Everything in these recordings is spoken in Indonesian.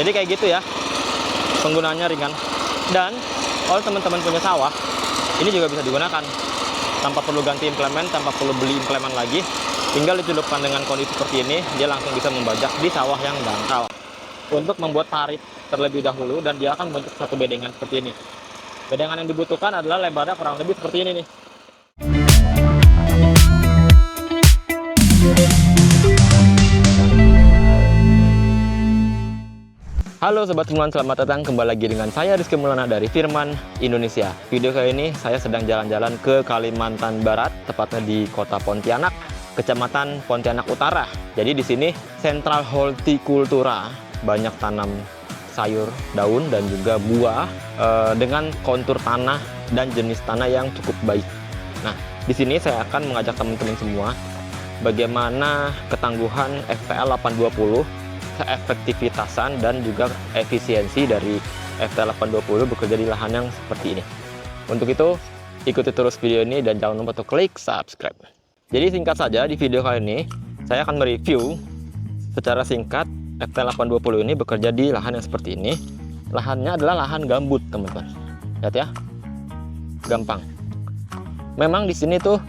Jadi kayak gitu ya, penggunaannya ringan. Dan kalau teman-teman punya sawah, ini juga bisa digunakan tanpa perlu ganti implemen, tanpa perlu beli implemen lagi. Tinggal dicelupkan dengan kondisi seperti ini, dia langsung bisa membajak di sawah yang dangkal. Untuk membuat parit terlebih dahulu, dan dia akan membentuk satu bedengan seperti ini. Bedengan yang dibutuhkan adalah lebarnya kurang lebih seperti ini nih. Halo Sobat Semulan, selamat datang kembali lagi dengan saya Rizky Maulana dari Firman Indonesia. Video kali ini saya sedang jalan-jalan ke Kalimantan Barat, tepatnya di Kota Pontianak, Kecamatan Pontianak Utara. Jadi di sini Sentral Hortikultura, banyak tanam sayur, daun dan juga buah dengan kontur tanah dan jenis tanah yang cukup baik. Nah, di sini saya akan mengajak teman-teman semua bagaimana ketangguhan FTL 820, keefektivitasan dan juga efisiensi dari FTL 820 bekerja di lahan yang seperti ini. Untuk itu, ikuti terus video ini dan jangan lupa untuk klik subscribe. Jadi singkat saja, di video kali ini saya akan mereview secara singkat FTL 820 ini bekerja di lahan yang seperti ini. Lahannya adalah lahan gambut, teman-teman. Lihat ya, gampang. Memang di sini tuh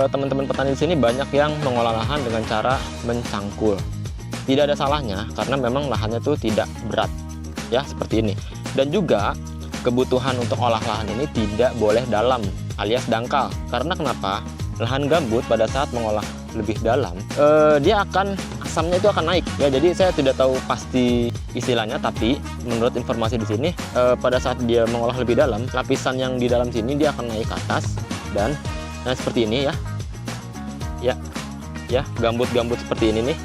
teman-teman petani di sini banyak yang mengolah lahan dengan cara mencangkul. Tidak ada salahnya karena memang lahannya tuh tidak berat ya, seperti ini. Dan juga kebutuhan untuk olah lahan ini tidak boleh dalam alias dangkal. Karena kenapa? Lahan gambut pada saat mengolah lebih dalam, dia akan asamnya itu akan naik ya. Jadi saya tidak tahu pasti istilahnya, tapi menurut informasi di sini pada saat dia mengolah lebih dalam, lapisan yang di dalam sini dia akan naik ke atas dan seperti ini ya gambut-gambut seperti ini nih,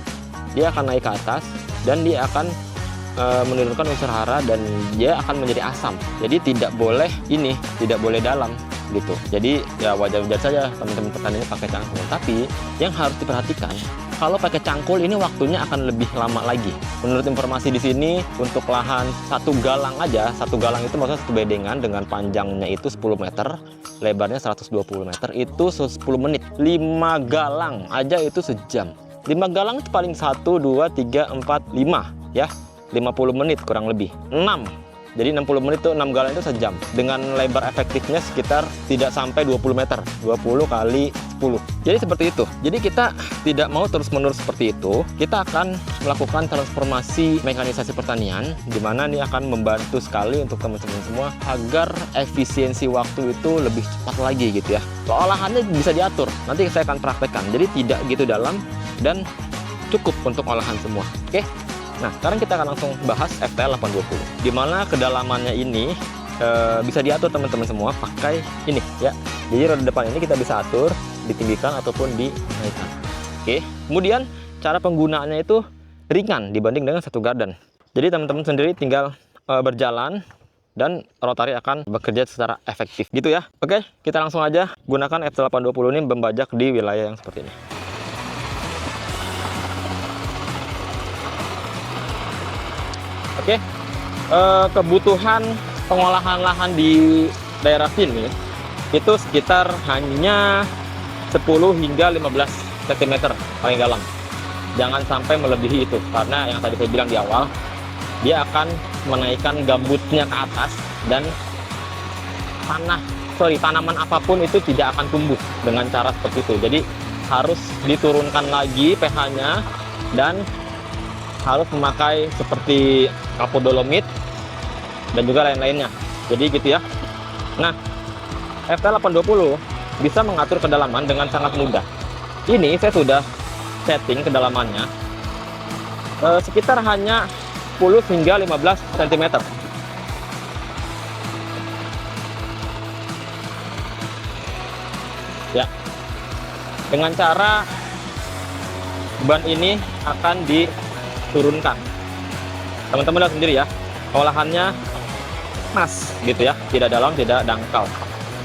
dia akan naik ke atas dan dia akan menurunkan unsur hara dan dia akan menjadi asam. Jadi tidak boleh dalam gitu. Jadi ya wajar-wajar saja teman-teman petani ini pakai cangkul. Tapi yang harus diperhatikan, kalau pakai cangkul ini waktunya akan lebih lama lagi. Menurut informasi di sini untuk lahan satu galang aja, satu galang itu maksudnya satu bedengan dengan panjangnya itu 10 meter, lebarnya 120 meter, itu 10 menit. 5 galang aja itu sejam. 5 galang itu paling 1, 2, 3, 4, 5 ya, 50 menit kurang lebih. 6, jadi 60 menit itu 6 galang itu sejam. Dengan lebar efektifnya sekitar tidak sampai 20 meter, 20 kali 10. Jadi seperti itu. Jadi kita tidak mau terus-menerus seperti itu. Kita akan melakukan transformasi mekanisasi pertanian, di mana ini akan membantu sekali untuk teman-teman semua agar efisiensi waktu itu lebih cepat lagi gitu ya. Olahannya bisa diatur, nanti saya akan praktekkan. Jadi tidak gitu dalam dan cukup untuk olahan semua. Oke. Nah, sekarang kita akan langsung bahas FTL 820. Dimana kedalamannya ini bisa diatur teman-teman semua pakai ini ya. Jadi roda depan ini kita bisa atur, ditinggikan ataupun dinaikkan. Oke. Kemudian cara penggunaannya itu ringan dibanding dengan satu garden. Jadi teman-teman sendiri tinggal berjalan dan rotari akan bekerja secara efektif gitu ya. Oke, kita langsung aja gunakan FTL 820 ini membajak di wilayah yang seperti ini. Oke, kebutuhan pengolahan lahan di daerah sini itu sekitar hanya 10 hingga 15 cm paling dalam. Jangan sampai melebihi itu, karena yang tadi saya bilang di awal, dia akan menaikkan gambutnya ke atas dan tanaman apapun itu tidak akan tumbuh dengan cara seperti itu. Jadi harus diturunkan lagi pH-nya dan harus memakai seperti kapur dolomit dan juga lain-lainnya. Jadi gitu ya. Nah, FTL 820 bisa mengatur kedalaman dengan sangat mudah. Ini saya sudah setting kedalamannya sekitar hanya 10 hingga 15 cm. Ya. Dengan cara ban ini akan diturunkan. Teman-teman lihat sendiri ya, olahannya pas gitu ya, tidak dalam, tidak dangkal.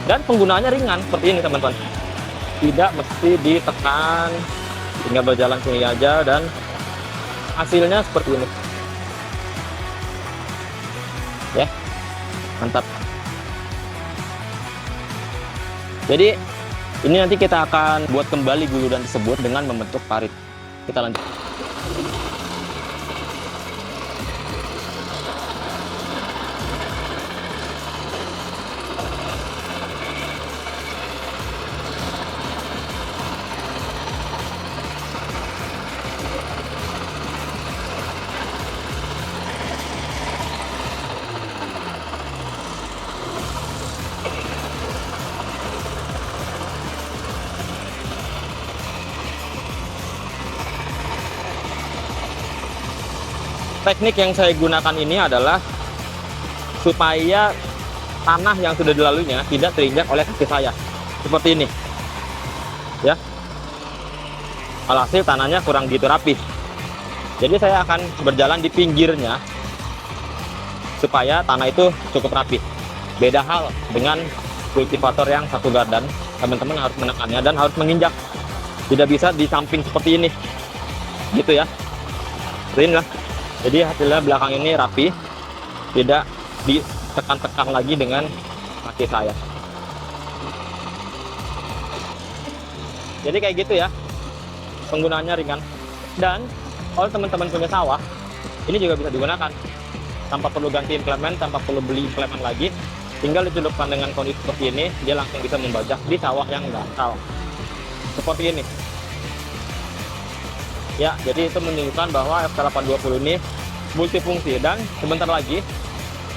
Dan penggunaannya ringan seperti ini teman-teman. Tidak mesti ditekan, tinggal berjalan sini aja dan hasilnya seperti ini. Ya, mantap. Jadi ini nanti kita akan buat kembali guludan tersebut dengan membentuk parit. Kita lanjut. teknik yang saya gunakan ini adalah supaya tanah yang sudah dilaluinya tidak terinjak oleh kaki saya. Seperti ini. Ya. Alhasil tanahnya kurang gitu rapi. Jadi saya akan berjalan di pinggirnya supaya tanah itu cukup rapi. Beda hal dengan kultivator yang satu gardan. Teman-teman harus menekannya dan harus menginjak. Tidak bisa di samping seperti ini. Gitu ya. Seperti inilah. Jadi hasilnya belakang ini rapi. Tidak ditekan-tekan lagi dengan kaki saya. Jadi kayak gitu ya. Penggunaannya ringan. Dan kalau teman-teman punya sawah, ini juga bisa digunakan. Tanpa perlu ganti implemen, tanpa perlu beli implemen lagi. Tinggal dicelupkan dengan kondisi seperti ini, dia langsung bisa membajak di sawah yang dangkal. Seperti ini. Ya, jadi itu menunjukkan bahwa FK820 ini multifungsi. Dan sebentar lagi,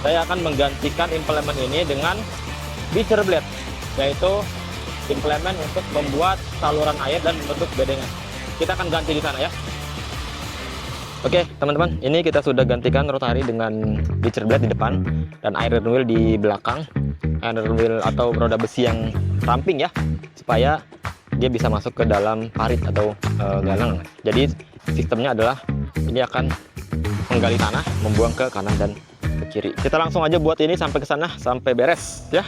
saya akan menggantikan implemen ini dengan Beacher Blade, yaitu implemen untuk membuat saluran air dan membentuk bedengan. Kita akan ganti di sana ya. Oke teman-teman, ini kita sudah gantikan rotary dengan Beacher Blade di depan dan iron wheel di belakang. Iron wheel atau roda besi yang ramping ya, supaya dia bisa masuk ke dalam parit atau galang. Jadi sistemnya adalah ini akan menggali tanah, membuang ke kanan dan ke kiri. Kita langsung aja buat ini sampai ke sana, sampai beres ya.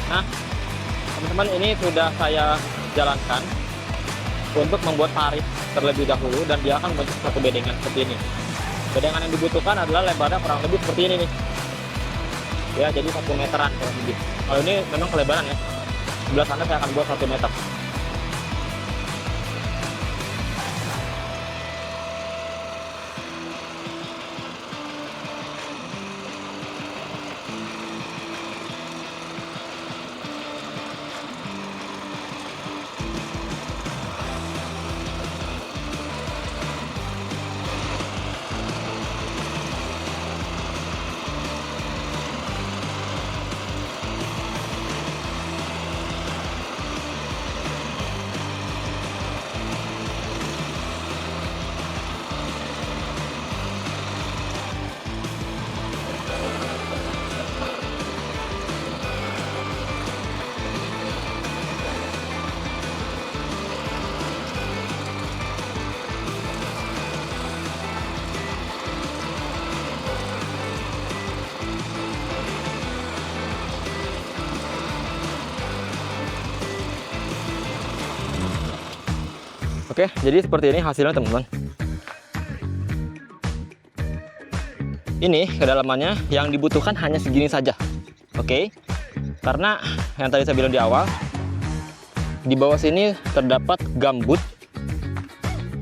Nah, teman-teman, ini sudah saya jalankan untuk membuat parit terlebih dahulu dan dia akan membentuk satu bedengan seperti ini. Bedengan yang dibutuhkan adalah lebarnya kurang lebih seperti ini nih. Ya, jadi 1 meteran kurang lebih. Kalau ini memang kelebaran ya. Sebelah sana saya akan buat 1 meter. Oke, jadi seperti ini hasilnya teman-teman. Ini kedalamannya yang dibutuhkan hanya segini saja. Oke, karena yang tadi saya bilang di awal, di bawah sini terdapat gambut.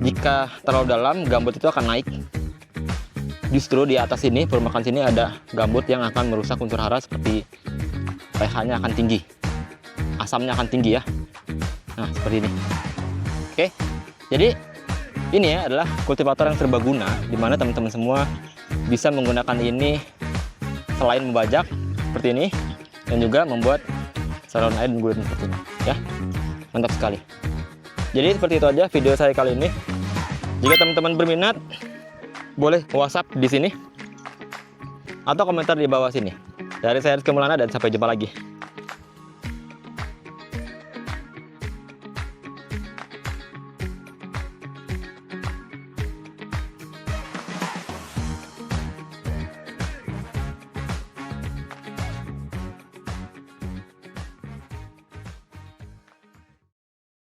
Jika terlalu dalam, gambut itu akan naik. Justru di atas sini, permukaan sini ada gambut yang akan merusak unsur hara, seperti pH-nya akan tinggi, asamnya akan tinggi ya. Nah, seperti ini. Oke, jadi ini ya adalah kultivator yang serbaguna, di mana teman-teman semua bisa menggunakan ini selain membajak seperti ini, dan juga membuat saluran air dan gulatan seperti ini ya. Mantap sekali. Jadi seperti itu aja video saya kali ini. Jika teman-teman berminat, boleh WhatsApp di sini atau komentar di bawah sini. Dari saya Rizky Maulana dan sampai jumpa lagi.